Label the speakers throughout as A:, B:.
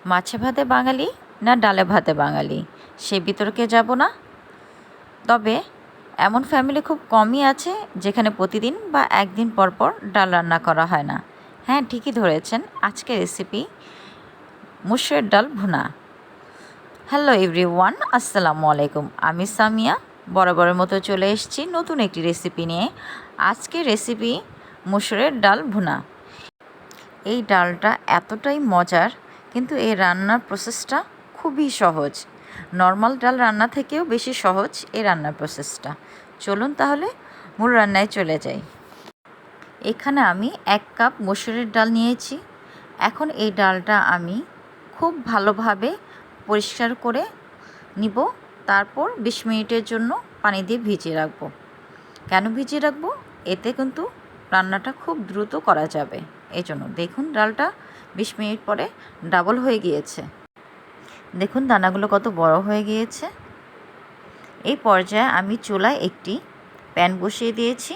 A: মাছে ভাতে বাঙালি না ডালে ভাতে বাঙালি সে বিতর্কে যাব না। তবে এমন ফ্যামিলি খুব কমই আছে যেখানে প্রতিদিন বা একদিন পর পর ডাল রান্না করা হয় না। হ্যাঁ, ঠিকই ধরেছেন। আজকের রেসিপি মুসুরের ডাল ভুনা। হ্যালো এভরিওয়ান, আসসালামু আলাইকুম। আমি সামিয়া বরাবরের মতো চলে এসেছি নতুন একটি রেসিপি নিয়ে। আজকের রেসিপি মুসুরের ডাল ভুনা। এই ডালটা এতটাই মজার, কিন্তু এই রান্নার প্রসেসটা খুবই সহজ। নর্মাল ডাল রান্না থেকেও বেশি সহজ এই রান্নার প্রসেসটা। চলুন তাহলে মূল রান্নায় চলে যাই। এখানে আমি 1 কাপ মসুরের ডাল নিয়েছি। এখন এই ডালটা আমি খুব ভালোভাবে পরিষ্কার করে নিব। তারপর 20 মিনিটের জন্য পানি দিয়ে ভিজিয়ে রাখবো। কেন ভিজিয়ে রাখবো? এতে কিন্তু রান্নাটা খুব দ্রুত করা যাবে। এই জন্য দেখুন ডালটা 20 মিনিট পরে ডাবল হয়ে গিয়েছে। দেখুন দানাগুলো কত বড় হয়ে গিয়েছে। এই পর্যায়ে আমি চুলায় একটি প্যান বসিয়ে দিয়েছি।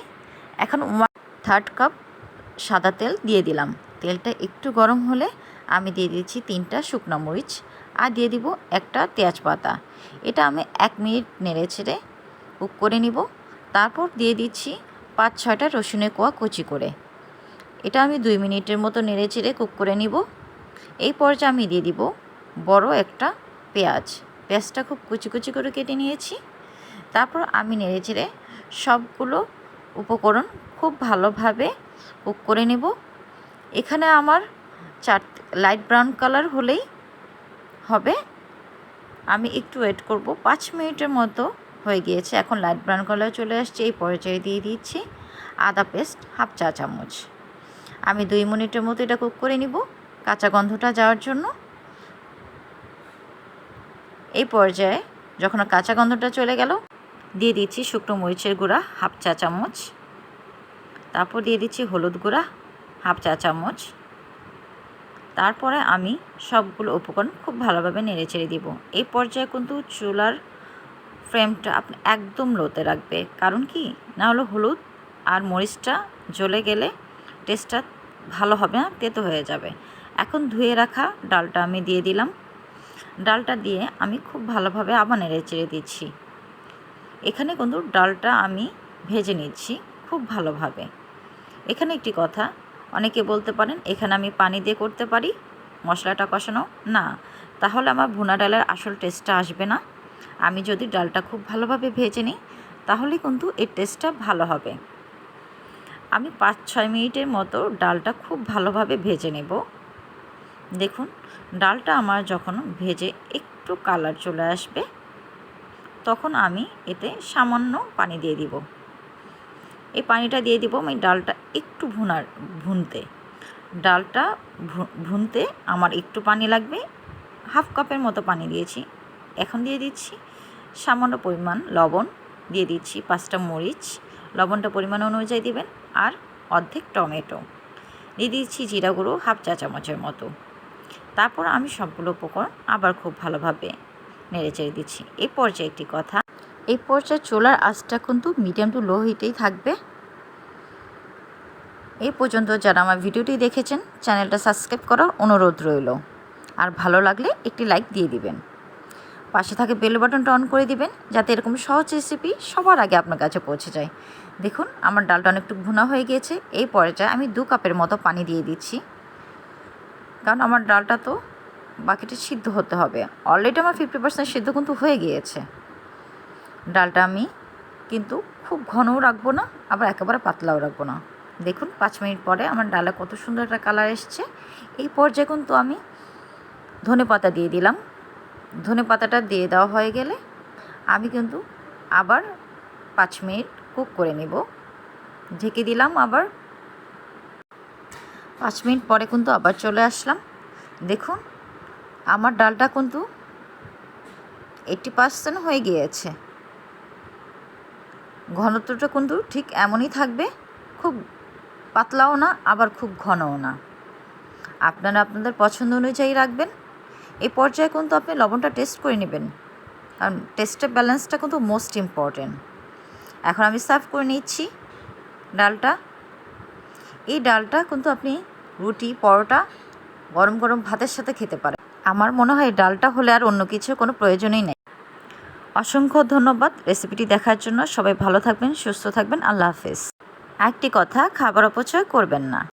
A: এখন 1/3 কাপ সাদা তেল দিয়ে দিলাম। তেলটা একটু গরম হলে আমি দিয়ে দিচ্ছি 3টা শুকনো মরিচ আর দিয়ে দিব একটা তেজপাতা। এটা আমি 1 মিনিট নেড়ে ছেড়ে কুক করে নিব। তারপর দিয়ে দিচ্ছি 5-6টা রসুনের কোয়া কুচি করে। এটা আমি 2 মিনিটের মতো নেড়ে চেড়ে কুক করে নিব। এই পর্যায়ে আমি দিয়ে দিব বড় একটা পেঁয়াজ। পেঁয়াজটা খুব কুচি কুচি করে কেটে নিয়েছি। তারপর আমি নেড়ে চেড়ে সবগুলো উপকরণ খুব ভালোভাবে কুক করে নেব। এখানে আমার লাইট ব্রাউন কালার হলেই হবে। আমি একটু ওয়েট করব। 5 মিনিটের মতো হয়ে গিয়েছে। এখন লাইট ব্রাউন কালার চলে আসছে। এই পর্যায়ে দিয়ে দিচ্ছি আদা পেস্ট 1/2 চা চামচ। আমি 2 মিনিটের মতো এটা কুক করে নিব কাঁচা গন্ধটা যাওয়ার জন্য। এই পর্যায়ে যখন কাঁচা গন্ধটা চলে গেল, দিয়ে দিচ্ছি শুকনো মরিচের গুঁড়া 1/2 চা চামচ। তারপর দিয়ে দিচ্ছি হলুদ গুঁড়া 1/2 চা চামচ। তারপরে আমি সবগুলো উপকরণ খুব ভালোভাবে নেড়ে চেড়ে দিব। এই পর্যায়ে কিন্তু চুলার ফ্লেমটা আপনি একদম লোতে রাখবে। কারণ কি না হলে হলুদ আর মরিচটা জ্বলে গেলে টেস্টটা ভালো হবে না, তেতো হয়ে যাবে। এখন ধুয়ে রাখা ডালটা আমি দিয়ে দিলাম। ডালটা দিয়ে আমি খুব ভালোভাবে আবার নেড়ে চেড়ে দিচ্ছি। এখানে কিন্তু ডালটা আমি ভেজে নিচ্ছি খুব ভালোভাবে। এখানে একটি কথা, অনেকে বলতে পারেন এখানে আমি পানি দিয়ে করতে পারি মশলাটা কষানো। না, তাহলে আমার ভুনা ডালের আসল টেস্টটা আসবে না। আমি যদি ডালটা খুব ভালোভাবে ভেজে নিই তাহলে কিন্তু এর টেস্টটা ভালো হবে। আমি 5-6 মিনিটের মতো ডালটা খুব ভালোভাবে ভেজে নেব। দেখুন ডালটা আমার যখন ভেজে একটু কালার চলে আসবে তখন আমি এতে সামান্য পানি দিয়ে দিব। এই পানিটা দিয়ে দিব আমি ডালটা একটু ভুনতে। ডালটা ভুনতে আমার একটু পানি লাগবে। 1/2 কাপের মতো পানি দিয়েছি। এখন দিয়ে দিচ্ছি সামান্য পরিমাণ লবণ, দিয়ে দিচ্ছি 5টা মরিচ, লবণটা পরিমাণ অনুযায়ী দিবেন, আর অর্ধেক টমেটো দিয়ে দিচ্ছি, জিরা গুঁড়ো 1/2 চা চামচের মতো। তারপর আমি সবগুলো উপকরণ আবার খুব ভালোভাবে নেড়ে চেড়ে দিচ্ছি। এই পর্যায়ে একটি কথা, এই পর্যায়ে চুলার আঁচটা কিন্তু মিডিয়াম টু লো হিটেই থাকবে। এই পর্যন্ত যারা আমার ভিডিওটি দেখেছেন চ্যানেলটা সাবস্ক্রাইব করার অনুরোধ রইল। আর ভালো লাগলে একটি লাইক দিয়ে দিবেন। পাশে থাকে বেল বাটনটা অন করে দিবেন যাতে এরকম সহজ রেসিপি সবার আগে আপনার কাছে পৌঁছে যায়। দেখুন আমার ডালটা অনেকটু ভুনা হয়ে গিয়েছে। এই পর্যায়ে আমি 2 কাপের মতো পানি দিয়ে দিচ্ছি, কারণ আমার ডালটা তো বাকিটা সিদ্ধ হতে হবে। অলরেডি আমার 50% সিদ্ধ কিন্তু হয়ে গিয়েছে। ডালটা আমি কিন্তু খুব ঘনও রাখবো না, আবার একেবারে পাতলাও রাখবো না। দেখুন 5 মিনিট পরে আমার ডালে কত সুন্দর একটা কালার এসছে। এই পর্যায়ে কিন্তু আমি ধনেপাতা দিয়ে দিলাম। ধনেপাতাটা দিয়ে দেওয়া হয়ে গেলে আমি কিন্তু আবার 5 মিনিট কুক করে নেব। ঢেকে দিলাম। আবার 5 মিনিট পরে কিন্তু আবার চলে আসলাম। দেখুন আমার ডালটা কিন্তু 80% হয়ে গিয়েছে। ঘনত্বটা কিন্তু ঠিক এমনই থাকবে, খুব পাতলাও না আবার খুব ঘনও না। আপনারা আপনাদের পছন্দ অনুযায়ী রাখবেন। এই পর্যায়ে কিন্তু আপনি লবণটা টেস্ট করে নেবেন, কারণ টেস্টের ব্যালেন্সটা কিন্তু মোস্ট ইম্পর্টেন্ট। এখন আমি সার্ভ করে নিচ্ছি ডালটা। এই ডালটা কিন্তু আপনি রুটি, পরোটা, গরম গরম ভাতের সাথে খেতে পারেন। আমার মনে হয় ডালটা হলে আর অন্য কিছু কোনো প্রয়োজনই নেই। অসংখ্য ধন্যবাদ রেসিপিটি দেখার জন্য। সবাই ভালো থাকবেন, সুস্থ থাকবেন। আল্লাহ হাফেজ। একটি কথা, খাবার অপচয় করবেন না।